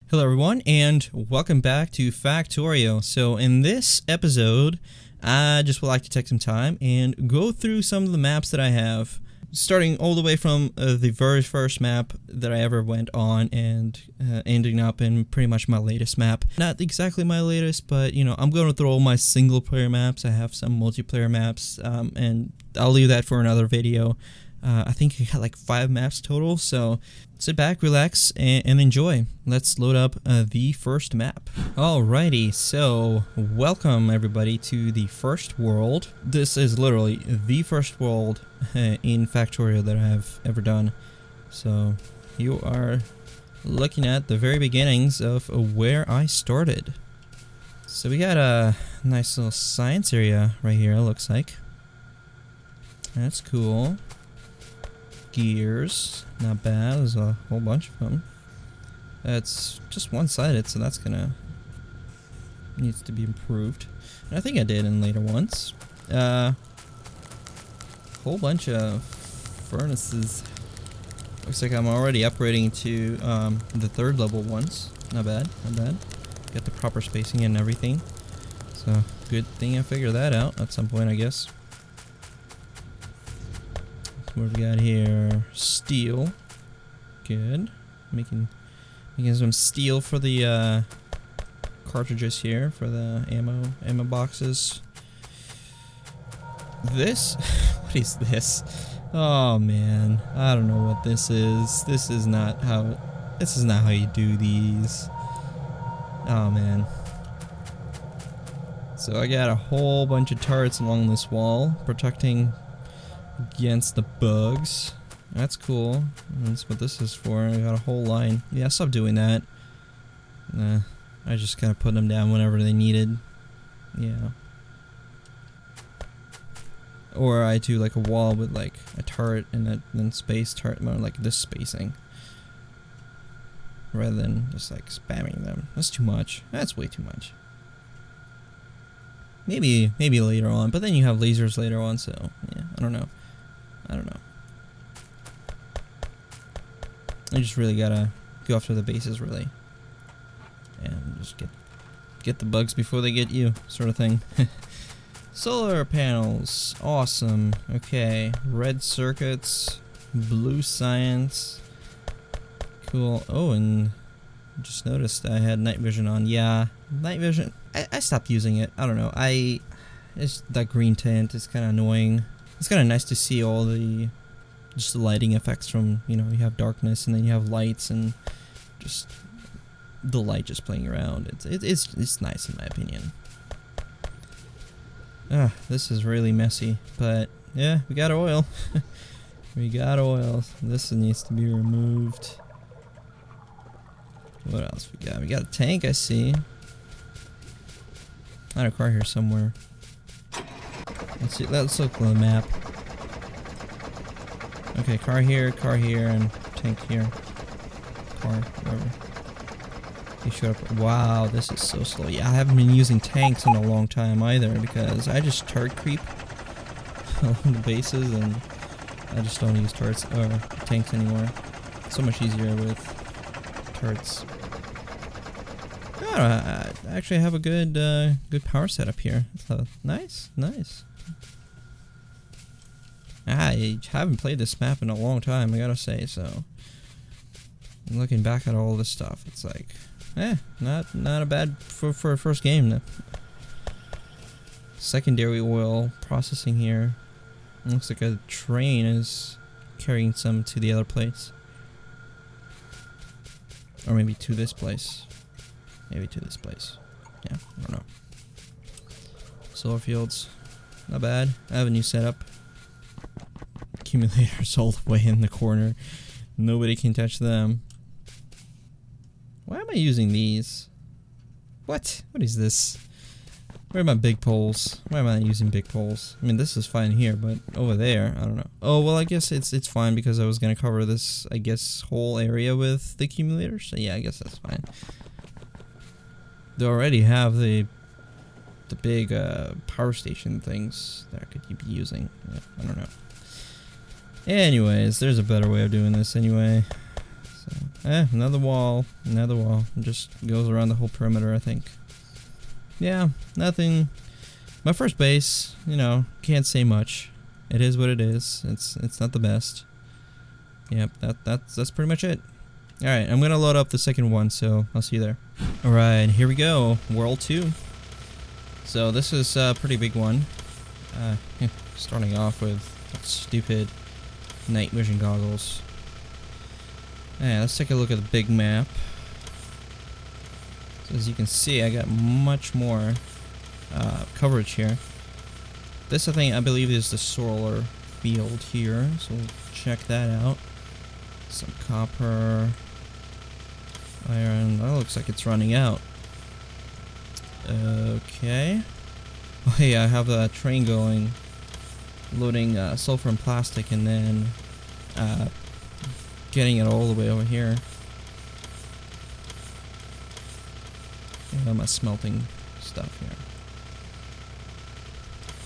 Hello everyone, and welcome back to Factorio. So in this episode, I just would like to take some time and go through some of the maps that I have, starting all the way from the very first map that I ever went on and ending up in pretty much my latest map. Not exactly my latest, but you know, I'm going through all my single player maps. I have some multiplayer maps, and I'll leave that for another video. I think I got like 5 maps total, so sit back, relax, and enjoy. Let's load up the first map. Alrighty, so welcome everybody to the first world. This is literally the first world in Factorio that I have ever done. So you are looking at the very beginnings of where I started. So we got a nice little science area right here, it looks like. That's cool. Gears, not bad. There's a whole bunch of them. It's just one-sided, so that's gonna needs to be improved. And I think I did in later ones. Whole bunch of furnaces. Looks like I'm already upgrading to the 3rd level ones. Not bad, not bad. Got the proper spacing and everything. So good thing I figured that out at some point, I guess. What we got here? Steel. Good. Making some steel for the cartridges here for the ammo boxes. This what is this? Oh man, I don't know what this is. This is not how you do these. Oh man. So I got a whole bunch of turrets along this wall protecting against the bugs. That's cool. That's what this is for. I got a whole line. Yeah, stop doing that. I just kind of put them down whenever they needed. Yeah. Or I do like a wall with like a turret and then space turret, more like this spacing. Rather than just like spamming them. That's too much. That's way too much. Maybe later on, but then you have lasers later on, so yeah, I don't know. I just really gotta go after the bases, really, and just get the bugs before they get you, sort of thing. Solar panels, awesome. Okay, red circuits, blue science, cool. Oh, and just noticed I had night vision on. Yeah, night vision. I stopped using it. I don't know. It's that green tint is kind of annoying. It's kind of nice to see all the just the lighting effects from, you know, you have darkness and then you have lights and just the light just playing around. It's nice in my opinion. This is really messy, but yeah, we got oil. We got oil. This needs to be removed. What else we got? We got a tank, I see. I had a car here somewhere. Let's see. Let's look on the map. Okay, car here, and tank here. Car, whatever. He showed up. Wow, this is so slow. Yeah, I haven't been using tanks in a long time either because I just turret creep along the bases and I just don't use turrets or tanks anymore. It's so much easier with turrets. I actually have a good power setup here. So nice. I haven't played this map in a long time, I gotta say, so looking back at all this stuff, it's like, not a bad for a first game. Secondary oil processing here. Looks like a train is carrying some to the other place. Or maybe to this place. Maybe to this place. Yeah, I don't know. Solar fields. Not bad. I have a new setup. Accumulators all the way in the corner. Nobody can touch them. Why am I using these? What? What is this? Where are my big poles? Why am I not using big poles? I mean, this is fine here, but over there, I don't know. Oh, well, I guess it's fine because I was gonna cover this, I guess, whole area with the accumulators. So yeah, I guess that's fine. They already have the big power station things that I could keep using. Yeah, I don't know. Anyways, there's a better way of doing this anyway. So Another wall. Another wall. It just goes around the whole perimeter, I think. Yeah, nothing. My first base, you know, can't say much. It is what it is. It's not the best. Yep, that's pretty much it. Alright, I'm gonna load up the second one, so I'll see you there. Alright, here we go. World 2. So this is a pretty big one. Starting off with that stupid night vision goggles. Yeah, let's take a look at the big map. So as you can see, I got much more coverage here. This, I believe, is the solar field here, so we'll check that out. Some copper, iron. That looks like it's running out. Okay. Oh, hey, I have a train going, loading sulfur and plastic, and then getting it all the way over here. Yeah, my smelting stuff here.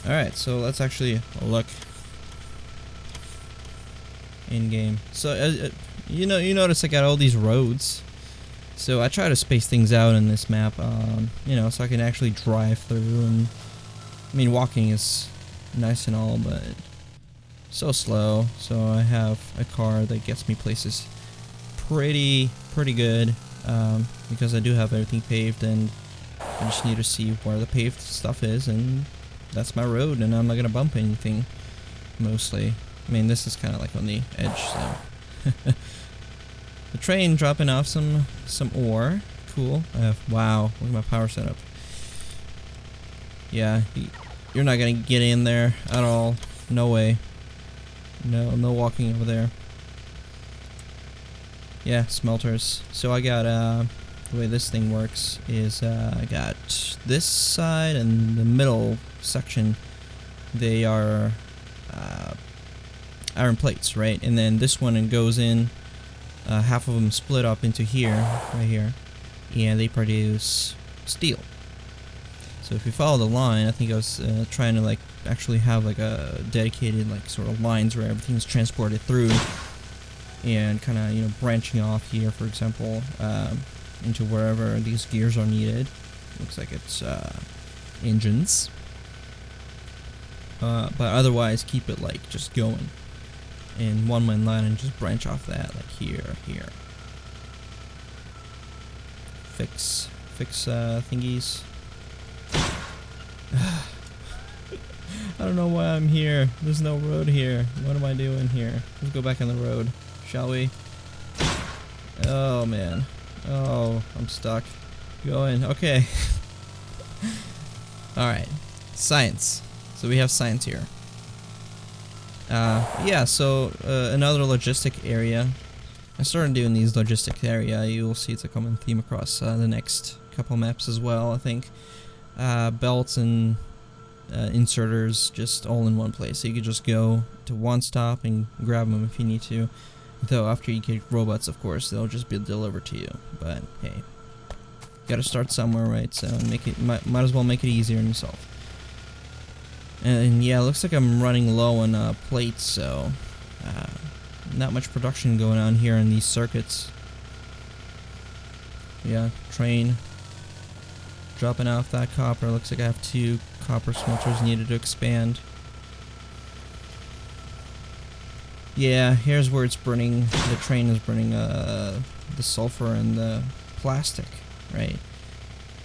Alright, so let's actually look in game. So you notice I got all these roads. So I try to space things out in this map, you know, so I can actually drive through. And I mean, walking is nice and all, but so slow. So I have a car that gets me places pretty good, because I do have everything paved, and I just need to see where the paved stuff is, and that's my road, and I'm not gonna bump anything, mostly. I mean, this is kind of like on the edge, so. The train dropping off some ore. Cool. Wow, look at my power setup. Yeah, you're not gonna get in there at all. No way. No walking over there. Yeah, smelters. So I got, the way this thing works is, I got this side and the middle section. They are, iron plates, right? And then this one goes in, half of them split up into here, right here, and they produce steel. So if you follow the line, I think I was trying to like actually have like a dedicated like sort of lines where everything's transported through, and kind of, you know, branching off here, for example, into wherever these gears are needed. Looks like it's engines, but otherwise keep it like just going in one main line and just branch off that, like here. Fix thingies. I don't know why I'm here. There's no road here. What am I doing here? Let's go back on the road, shall we? Oh man. Oh, I'm stuck. Going. Okay. Alright. Science. So we have science here. Yeah, so another logistic area. I started doing these logistic area. You'll see it's a common theme across the next couple maps as well, I think. Belts and inserters just all in one place. So you could just go to one stop and grab them if you need to. Though after you get robots, of course, they'll just be delivered to you. But hey, gotta start somewhere, right? So make it might as well make it easier on yourself. And yeah, it looks like I'm running low on plates, so not much production going on here in these circuits. Yeah, train dropping off that copper. Looks like I have 2 copper smelters needed to expand. Yeah, here's where it's burning. The train is burning the sulfur and the plastic, right?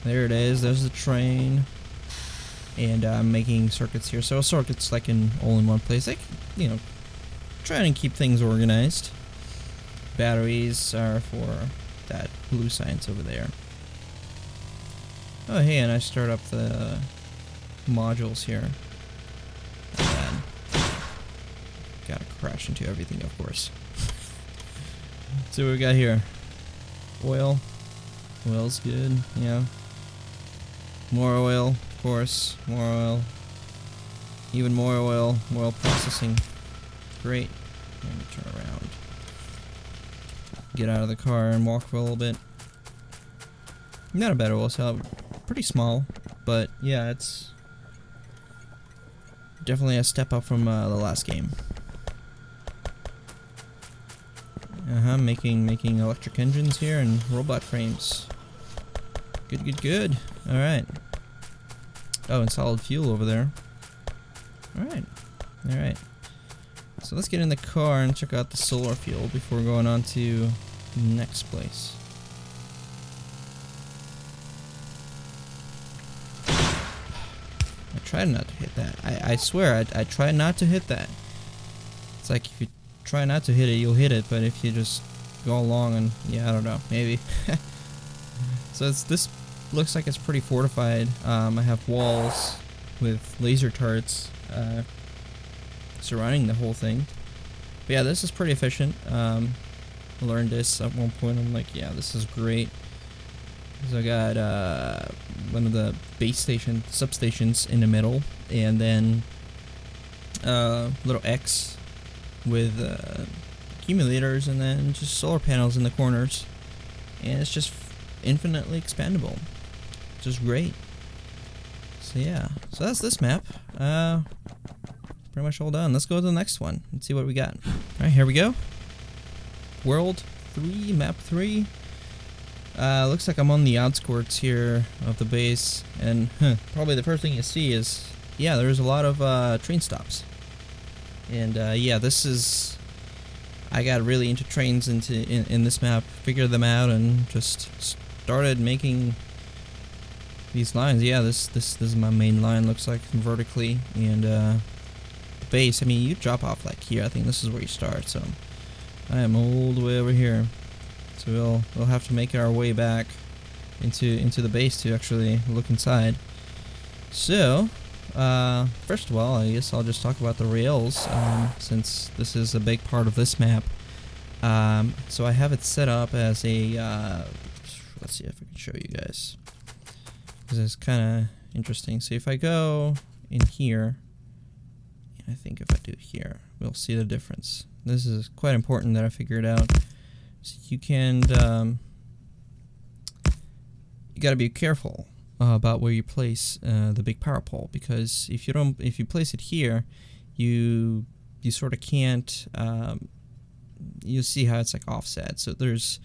There it is. There's the train. And I'm making circuits here. So circuits like all in one place. Like, you know, trying to keep things organized. Batteries are for that blue science over there. Oh hey, and I start up the modules here. And gotta crash into everything, of course. So what we got here? Oil. Oil's good, yeah. More oil. Of course, more oil, even more oil processing. Great. Let me turn around, get out of the car and walk for a little bit. Not a bad oil cell, pretty small, but yeah, it's definitely a step up from the last game. Making electric engines here and robot frames. Good. Alright. Oh, and solid fuel over there. Alright. So let's get in the car and check out the solar fuel before going on to the next place. I tried not to hit that. I swear, I tried not to hit that. It's like if you try not to hit it, you'll hit it, but if you just go along and, yeah, I don't know, maybe. So this looks like it's pretty fortified. I have walls with laser turrets surrounding the whole thing. But yeah, this is pretty efficient. I learned this at one point. I'm like, yeah, this is great. So I got one of the base station substations in the middle, and then little X with accumulators, and then just solar panels in the corners, and it's just infinitely expandable, which is great. So yeah, so that's this map. Pretty much all done. Let's go to the next one and see what we got. Alright, here we go. World 3, map 3. Looks like I'm on the outskirts here of the base, and probably the first thing you see is, yeah, there's a lot of train stops. And yeah, this is, I got really into trains in this map, figured them out, and just started making these lines. Yeah, this is my main line, looks like, vertically, and the base, I mean, you drop off like here. I think this is where you start, so I am all the way over here. So we'll have to make our way back into the base to actually look inside. So first of all, I guess I'll just talk about the rails, since this is a big part of this map. So I have it set up as a let's see if I can show you guys, because it's kind of interesting. So if I go in here, I think if I do here, we'll see the difference. This is quite important that I figured out. So you can, you gotta be careful about where you place the big power pole, because if you place it here, you sort of can't. You see how it's like offset. So there's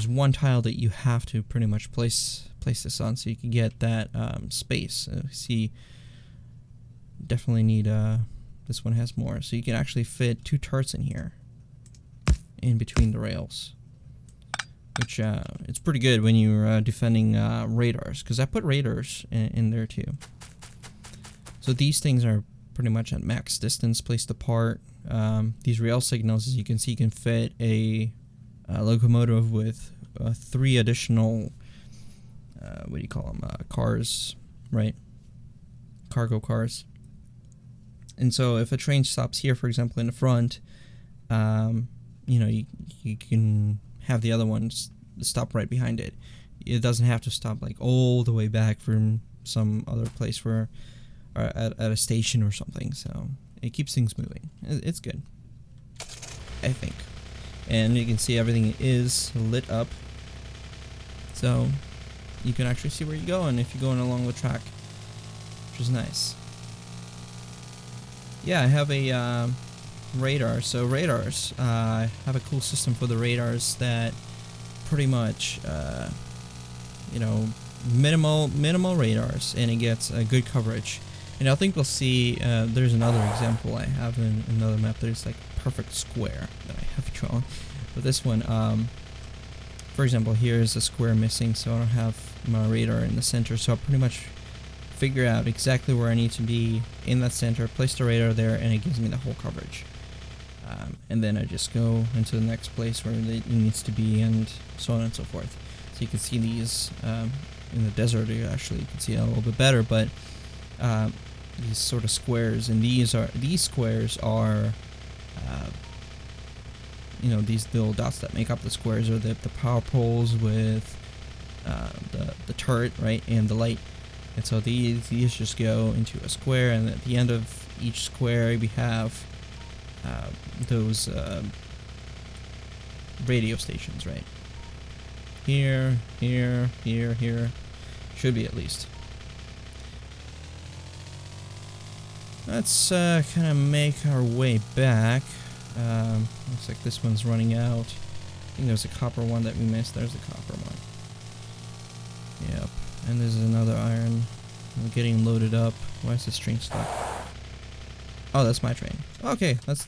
one tile that you have to pretty much place this on, so you can get that space. See. Definitely need this one has more, so you can actually fit 2 turrets in here in between the rails, which it's pretty good when you're defending radars, because I put radars in there too. So these things are pretty much at max distance placed apart. These rail signals, as you can see, can fit a locomotive with 3 additional what do you call them, cars, right? Cargo cars. And so if a train stops here, for example, in the front, you know, you can have the other ones stop right behind it. It doesn't have to stop like all the way back from some other place where, or at a station or something. So it keeps things moving. It's good, I think. And you can see everything is lit up, so you can actually see where you're going if you're going along the track, which is nice. Yeah, I have a radar. So radars, I have a cool system for the radars that pretty much, you know, minimal radars, and it gets a good coverage. And I think we'll see, there's another example I have in another map. There's like perfect square that I have drawn. But this one, for example, here's a square missing, so I don't have my radar in the center. So I pretty much figure out exactly where I need to be in that center, place the radar there, and it gives me the whole coverage. And then I just go into the next place where it needs to be, and so on and so forth. So you can see these in the desert. You actually can see it a little bit better, but these sort of squares, and these squares are you know, these little dots that make up the squares are the power poles with the turret, right, and the light. And so these just go into a square, and at the end of each square we have those radio stations, right? Here, should be at least. Let's kind of make our way back. Looks like this one's running out. I think there's a copper one that we missed. There's the copper one. Yep. And there's another iron. We're getting loaded up. Why is this train stuck? Oh, that's my train. Okay, let's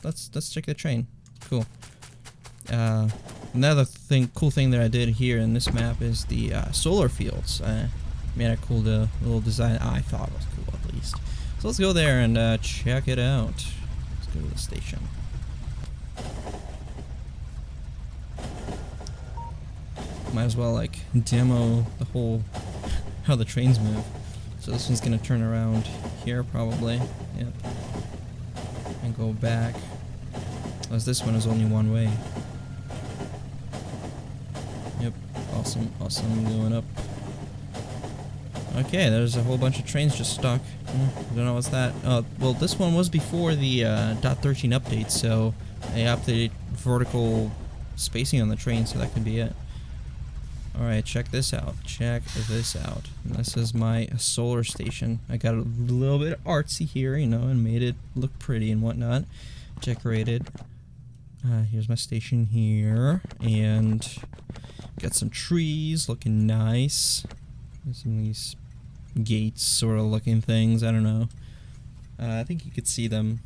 check the train. Cool. Another cool thing that I did here in this map is the solar fields. Made a cool little design. I thought it was cool at least. So let's go there and check it out. Let's go to the station. Might as well like demo the whole how the trains move. So this one's gonna turn around here probably. Yep. And go back. As this one is only one way. Yep. Awesome. Going up. Okay, there's a whole bunch of trains just stuck. I don't know what's that. Well, this one was before the .13 update, so they updated vertical spacing on the train, so that could be it. Alright, check this out. This is my solar station. I got a little bit artsy here, you know, and made it look pretty and whatnot. Decorated. Here's my station here, and got some trees looking nice. There's some of these gates sort of looking things, I don't know. I think you could see them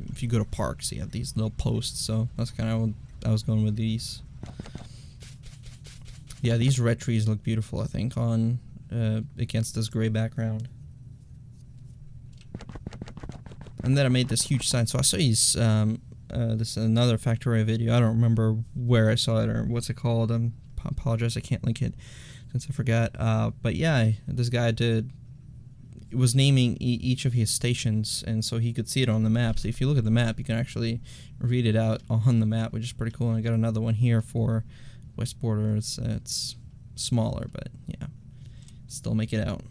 if you go to parks. You have these little posts, so that's kind of what I was going with these. Yeah, these red trees look beautiful, I think, on against this gray background. And then I made this huge sign. So I saw these, this is another Factorio video. I don't remember where I saw it or what's it called. I apologize, I can't link it since I forgot. But yeah, this guy was naming each of his stations, and so he could see it on the map. So if you look at the map, you can actually read it out on the map, which is pretty cool. And I got another one here for West Border. It's smaller, but yeah, still make it out.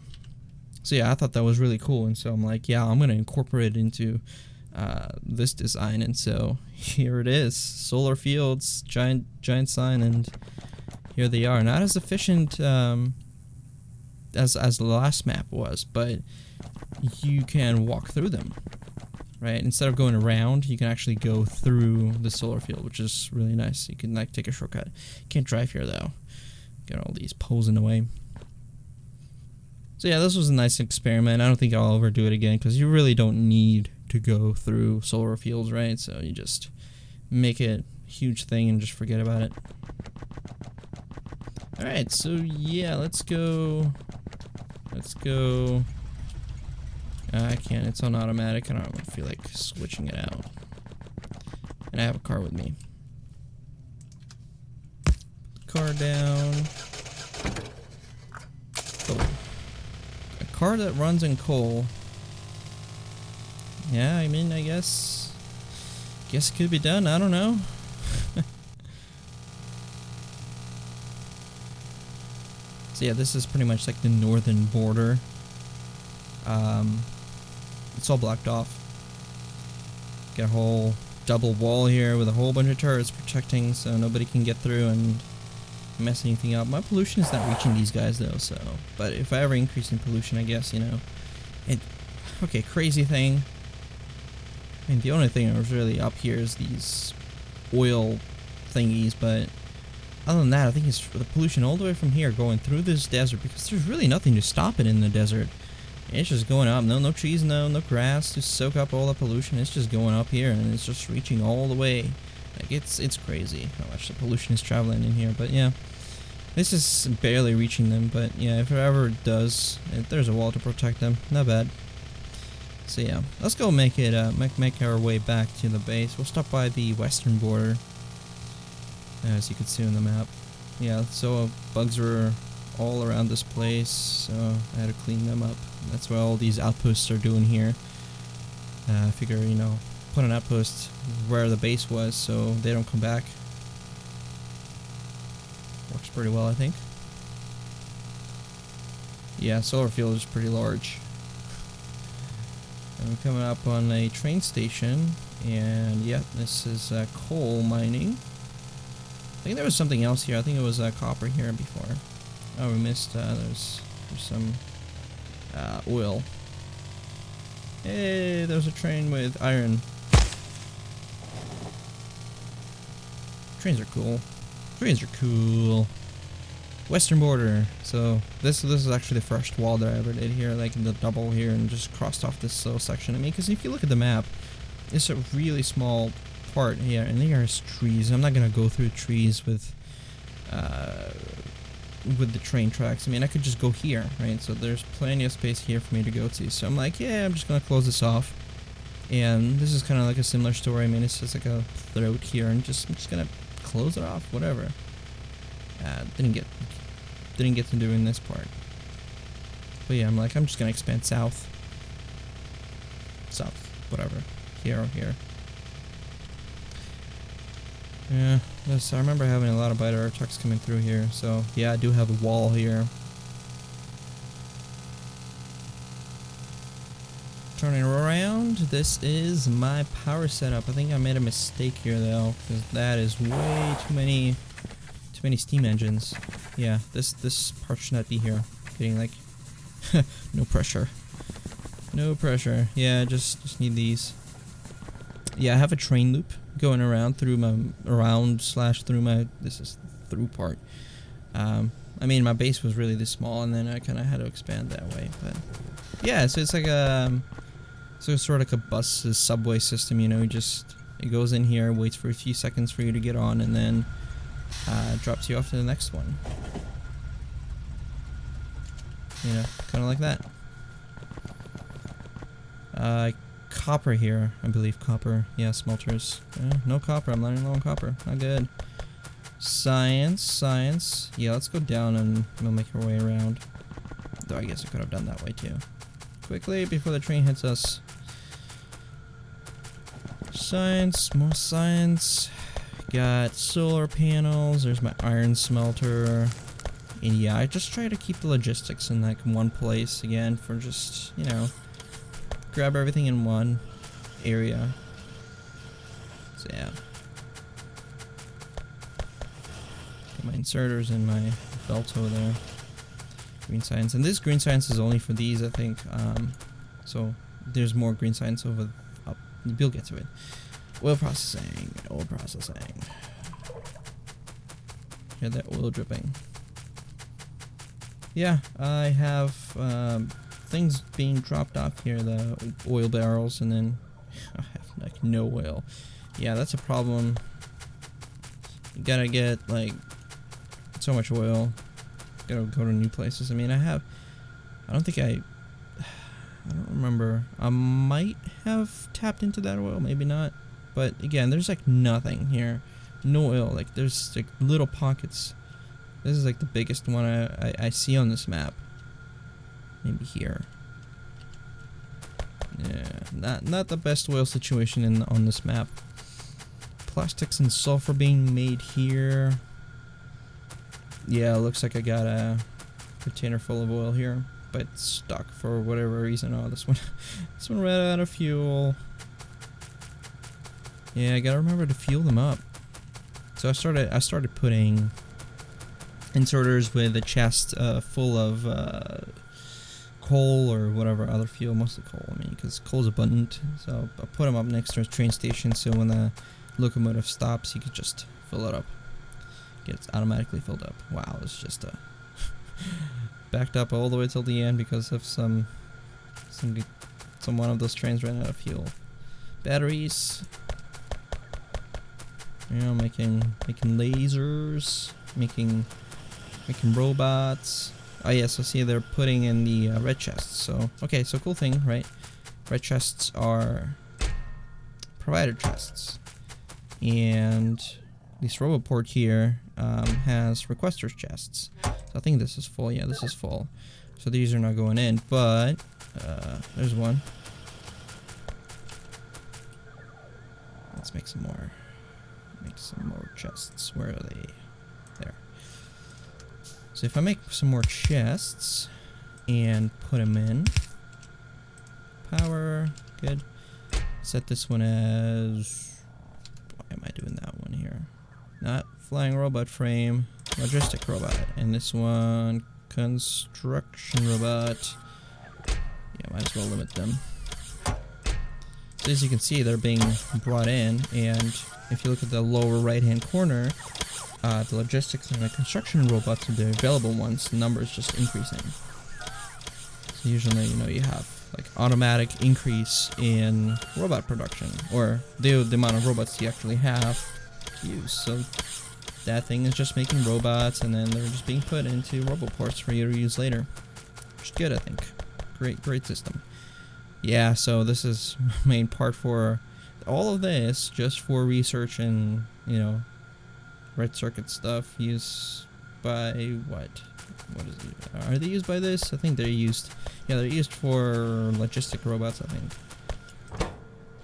So yeah, I thought that was really cool, and so I'm like, yeah, I'm gonna incorporate it into this design. And so here it is, solar fields, giant sign, and here they are. Not as efficient as the last map was, but you can walk through them, right? Instead of going around, you can actually go through the solar field, which is really nice. You can like take a shortcut. Can't drive here though. Got all these poles in the way. So yeah, this was a nice experiment. I don't think I'll ever do it again because you really don't need to go through solar fields, right? So you just make it a huge thing and just forget about it. Alright, so yeah, let's go. I can't, it's on automatic. I don't feel like switching it out. And I have a car with me. Car down. Oh. A car that runs in coal. Yeah, I mean, I guess it could be done, I don't know. So yeah, this is pretty much like the northern border. It's all blocked off. Got a whole double wall here with a whole bunch of turrets protecting, so nobody can get through and mess anything up. My pollution is not reaching these guys though, so. But if I ever increase in pollution, I guess, you know. Okay, crazy thing. I mean, the only thing that was really up here is these oil thingies, but other than that, I think it's the pollution all the way from here going through this desert, because there's really nothing to stop it in the desert. It's just going up. No trees, no grass to soak up all the pollution. It's just going up here, and it's just reaching all the way. Like, it's crazy how much the pollution is traveling in here. But yeah, this is barely reaching them. But yeah, if it ever does, there's a wall to protect them. Not bad. So yeah, let's go make it make our way back to the base. We'll stop by the western border, as you can see on the map. Yeah, so bugs were all around this place, so I had to clean them up. That's what all these outposts are doing here. I figure, you know, put an outpost where the base was so they don't come back. Works pretty well, I think. Yeah, solar field is pretty large. I'm coming up on a train station, and yeah, this is coal mining. I think there was something else here. I think it was copper here before. Oh, we missed, there's some oil. Hey, there's a train with iron. Trains are cool. Trains are cool. Western border. So this is actually the first wall that I ever did here, like in the double here, and just crossed off this little section. I mean, because if you look at the map, it's a really small part here, and there's trees. I'm not gonna go through trees with the train tracks. I mean, I could just go here, right? So there's plenty of space here for me to go to. So I'm like, yeah, I'm just gonna close this off. And this is kind of like a similar story. I mean, it's just like a throat here, and I'm just gonna close it off. Whatever. Didn't get to doing this part. But yeah, I'm like, I'm just gonna expand south, whatever, here or here. Yeah, I remember having a lot of biter trucks coming through here. So yeah, I do have a wall here. Turning around, this is my power setup. I think I made a mistake here though, because that is way too many steam engines. Yeah, this part should not be here. Getting like no pressure. No pressure. Yeah, just need these. Yeah, I have a train loop going around through my through my this is through part. I mean, my base was really this small, and then I kind of had to expand that way. But yeah, so it's like a sort of like a bus subway system. You know, it goes in here, waits for a few seconds for you to get on, and then drops you off to the next one. You know, kind of like that. Copper here, I believe. Copper. Yeah, smelters. No copper. I'm running low on copper. Not good. Science. Yeah, let's go down and we'll make our way around. Though I guess I could have done that way too. Quickly before the train hits us. Science. More science. Got solar panels. There's my iron smelter. And yeah, I just try to keep the logistics in like one place again for just, you know, grab everything in one area. So yeah. Got my inserters and my belt over there. Green science. And this green science is only for these, I think. So there's more green science over up. You'll get to it. Oil processing. Oil processing. Hear that oil dripping. Yeah, I have things being dropped off here, the oil barrels, and then I have like no oil. Yeah, that's a problem. You gotta get like so much oil. Gotta go to new places. I mean, I don't remember. I might have tapped into that oil, maybe not. But again, there's like nothing here. No oil. Like there's like little pockets. This is like the biggest one I see on this map. Maybe here. Yeah, not the best oil situation on this map. Plastics and sulfur being made here. Yeah, looks like I got a container full of oil here, but it's stuck for whatever reason. Oh, this one ran out of fuel. Yeah, I gotta remember to fuel them up. So I started putting inserters with a chest full of coal or whatever other fuel, mostly coal. I mean, because coal's abundant. So I put them up next to a train station, so when the locomotive stops, you can just fill it up. Gets automatically filled up. Wow, it's just backed up all the way till the end because of some one of those trains ran out of fuel. Batteries. You know, making lasers, making robots. Oh yeah, so see they're putting in the red chests. So okay, so cool thing, right? Red chests are provider chests, and this roboport here has requesters chests. So I think this is full. Yeah, this is full. So these are not going in, but there's one. Let's make some more. Make some more chests. Where are they? There. So if I make some more chests and put them in, power, good. Set this one as, why am I doing that one here? Not flying robot frame, logistic robot, and this one construction robot. Yeah, might as well limit them. So as you can see, they're being brought in, and if you look at the lower right-hand corner, the logistics and the construction robots are the available ones. The number is just increasing. So usually, you know, you have like automatic increase in robot production, or the amount of robots you actually have to use. So that thing is just making robots, and then they're just being put into roboports for you to use later, which is good, I think. Great system. Yeah, so this is main part for all of this, just for research and, you know, red circuit stuff used by what is it? Are they used by this? I think they're used. Yeah, they're used for logistic robots, I think.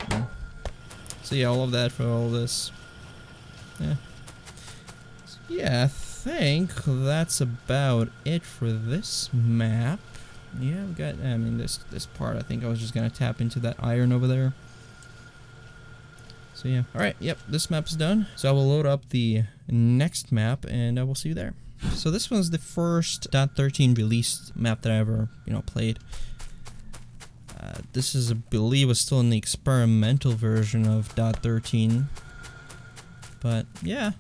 Yeah. So yeah, all of that for all this. Yeah. So yeah, I think that's about it for this map. Yeah, we got. I mean, this part. I think I was just gonna tap into that iron over there. So yeah. All right. Yep. This map is done. So I will load up the next map, and I will see you there. So this was the first .13 released map that I ever, you know, played. This is, I believe, was still in the experimental version of .13. But yeah,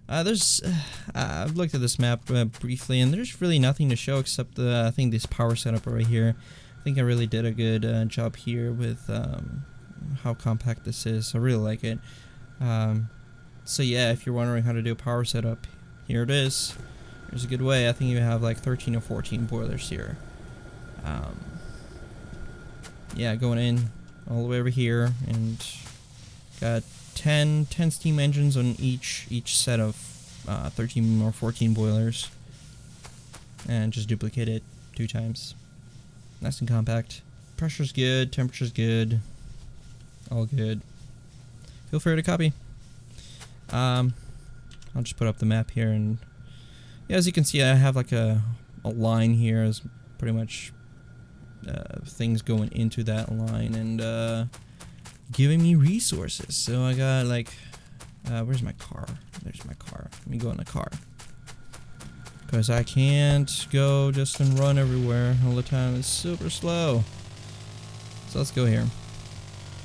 I've looked at this map briefly, and there's really nothing to show except I think this power setup right here. I think I really did a good job here with how compact this is. So I really like it. So yeah, if you're wondering how to do a power setup, here it is. There's a good way. I think you have like 13 or 14 boilers here. Yeah, going in all the way over here, and got 10 steam engines on each set of 13 or 14 boilers, and just duplicate it 2 times. Nice and compact. Pressure's good, temperature's good, all good. Feel free to copy. I'll just put up the map here, and yeah, as you can see, I have like a line here as pretty much things going into that line, and giving me resources. So I got like, where's my car? There's my car. Let me go in the car, because I can't go just and run everywhere all the time. It's super slow. So let's go here.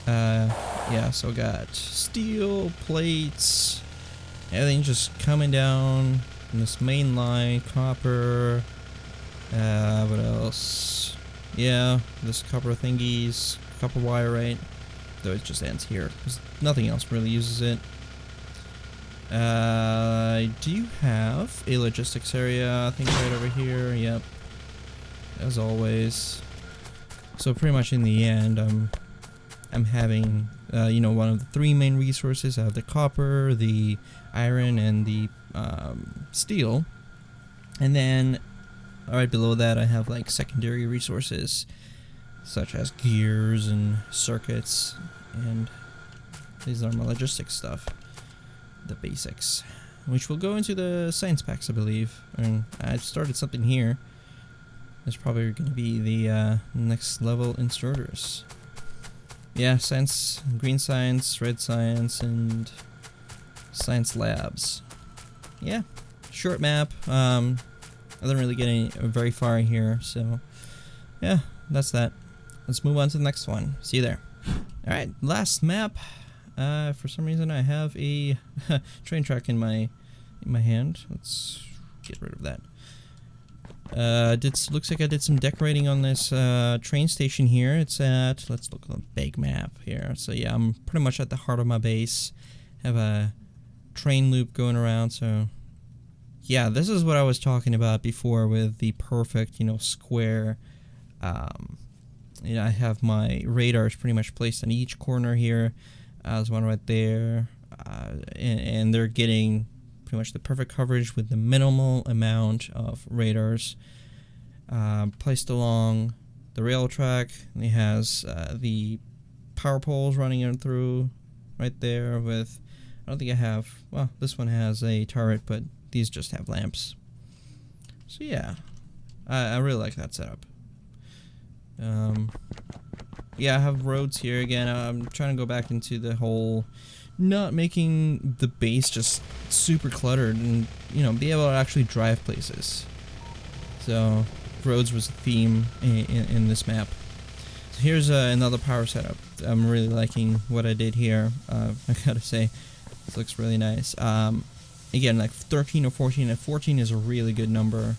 Yeah, so I got steel plates, everything just coming down from this main line, copper, what else? Yeah, this copper thingies, copper wire, right? Though it just ends here, because nothing else really uses it. I do have a logistics area, I think right over here, yep, as always. So pretty much in the end, I'm having, you know, one of the 3 main resources. I have the copper, the iron, and the steel. And then, right below that, I have like secondary resources, such as gears and circuits, and these are my logistics stuff, the basics, which will go into the science packs, I believe. And I've started something here. It's probably going to be the next level inserters. Yeah, science, green science, red science, and science labs. Yeah, short map. I didn't really get very far here, so yeah, that's that. Let's move on to the next one. See you there. Alright, last map. For some reason I have a train track in my hand. Let's get rid of that. Looks like I did some decorating on this train station here. It's at, let's look at the big map here. So yeah, I'm pretty much at the heart of my base. Have a train loop going around, so yeah, this is what I was talking about before with the perfect, you know, square. You know, I have my radars pretty much placed on each corner here. There's one right there, and they're getting pretty much the perfect coverage with the minimal amount of radars placed along the rail track. And it has the power poles running in through right there with, I don't think I have, well, this one has a turret, but these just have lamps. So yeah, I really like that setup. Yeah, I have roads here again. I'm trying to go back into the whole not making the base just super cluttered, and, you know, be able to actually drive places. So roads was a theme in this map. Here's another power setup. I'm really liking what I did here. I gotta say, this looks really nice. Again, like 13 or 14, and 14 is a really good number.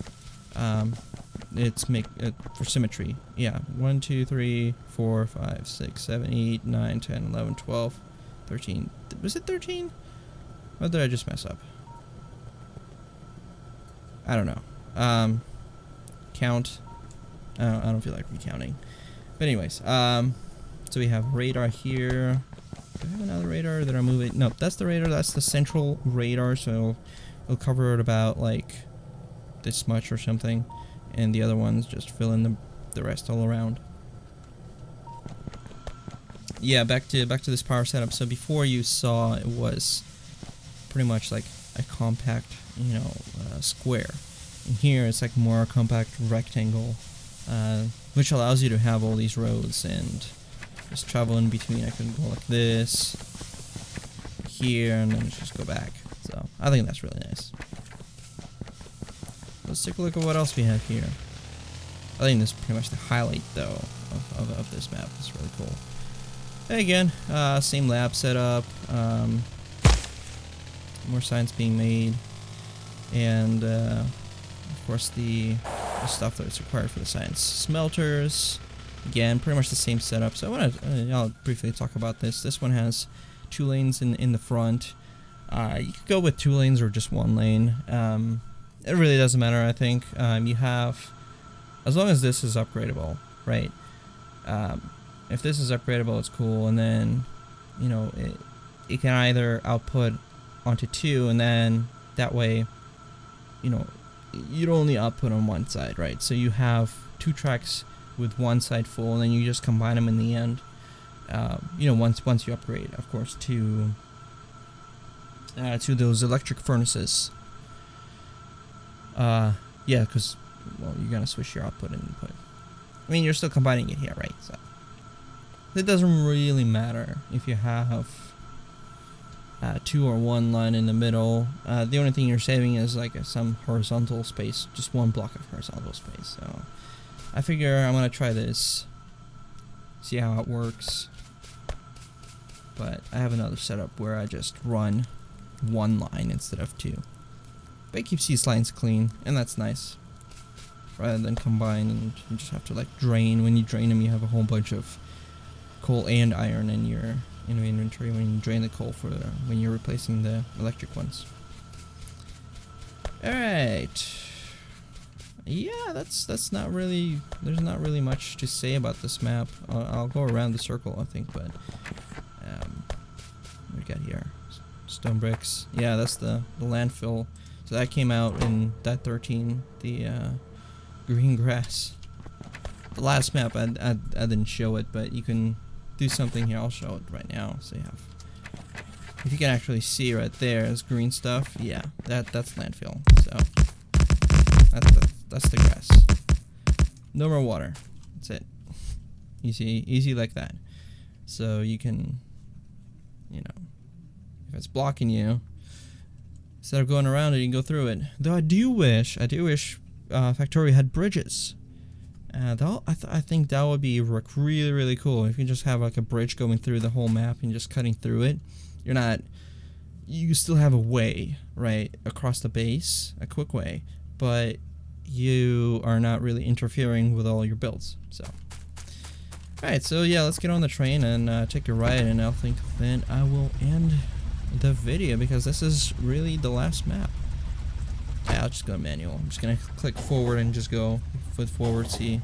It's for symmetry. Yeah, 1, 2, 3, 4, 5, 6, 7, 8, 9, 10, 11, 12, 13. Was it 13? Or did I just mess up? I don't know. Count. I don't feel like recounting. But anyways, so we have radar here. Do I have another radar that I'm moving? No, that's the radar. That's the central radar. So it'll cover it about like this much or something, and the other ones just fill in the rest all around. Yeah, back to this power setup. So before you saw it was pretty much like a compact, square. And here it's like more a compact rectangle, which allows you to have all these roads and just travel in between. I can go like this, here, and then just go back. So I think that's really nice. Let's take a look at what else we have here. I think this is pretty much the highlight, though, of this map. It's really cool. And again, same lab setup. More science being made, and of course the stuff that's required for the science. Smelters. Again, pretty much the same setup. So I'll briefly talk about this. This one has 2 lanes in the front. You could go with 2 lanes or just 1 lane. It really doesn't matter, I think. You have, as long as this is upgradable, right? If this is upgradable, it's cool, and then, it can either output onto 2, and then that way, you'd only output on one side, right? So you have 2 tracks with one side full, and then you just combine them in the end. Once you upgrade, of course, to those electric furnaces. Yeah, because you're gonna switch your output and input. I mean, you're still combining it here, right? So it doesn't really matter if you have 2 or 1 line in the middle. The only thing you're saving is like some horizontal space, just 1 block of horizontal space. So I figure I'm gonna try this, see how it works. But I have another setup where I just run 1 line instead of 2. But it keeps these lines clean, and that's nice. Rather than combine and you just have to like drain. When you drain them, you have a whole bunch of coal and iron in your inventory when you drain the coal when you're replacing the electric ones. Alright. Yeah, that's not really, there's not really much to say about this map. I'll go around the circle, I think, but what do we got here? Stone bricks. Yeah, that's the landfill. So that came out in that 13, the green grass. The last map, I didn't show it, but you can do something here. I'll show it right now. So you have, if you can actually see right there, this green stuff. Yeah, that's landfill. So that's the grass. No more water. That's it. Easy like that. So you can, if it's blocking you, instead of going around it, you can go through it. Though I do wish Factorio had bridges. I think that would be really, really cool. If you just have like a bridge going through the whole map and just cutting through it, you still have a way, right, across the base, a quick way, but you are not really interfering with all your builds. So, alright, so yeah, let's get on the train and take a ride, and I think then I will end the video because this is really the last map. Yeah, I'll just go manual. I'm just gonna click forward and just go foot forward. See.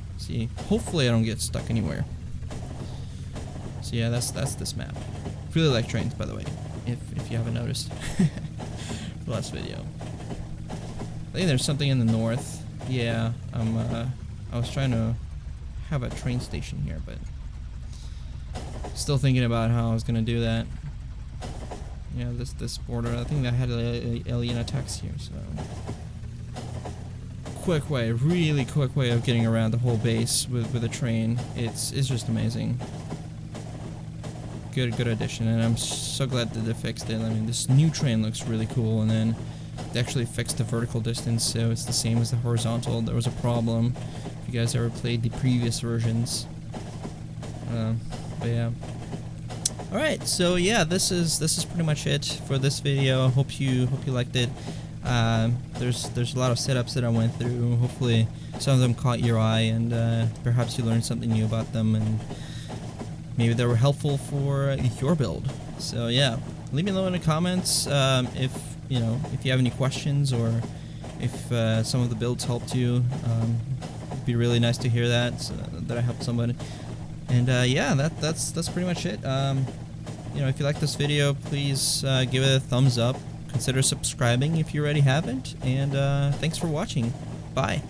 Hopefully I don't get stuck anywhere. So yeah, that's this map. Really like trains, by the way, if you haven't noticed. The last video. I think there's something in the north. Yeah, I was trying to have a train station here, but still thinking about how I was gonna do that. Yeah, this border. I think I had alien attacks here, so really quick way of getting around the whole base with a train. It's just amazing. Good addition, and I'm so glad that they fixed it. I mean, this new train looks really cool, and then they actually fixed the vertical distance, so it's the same as the horizontal. There was a problem. If you guys ever played the previous versions, But yeah. All right, so yeah, this is pretty much it for this video. Hope you liked it. There's a lot of setups that I went through. Hopefully, some of them caught your eye, and perhaps you learned something new about them, and maybe they were helpful for your build. So yeah, leave me below in the comments if you have any questions, or if some of the builds helped you. It'd be really nice to hear that I helped somebody. And yeah, that's pretty much it. If you like this video, please give it a thumbs up. Consider subscribing if you already haven't. And thanks for watching. Bye.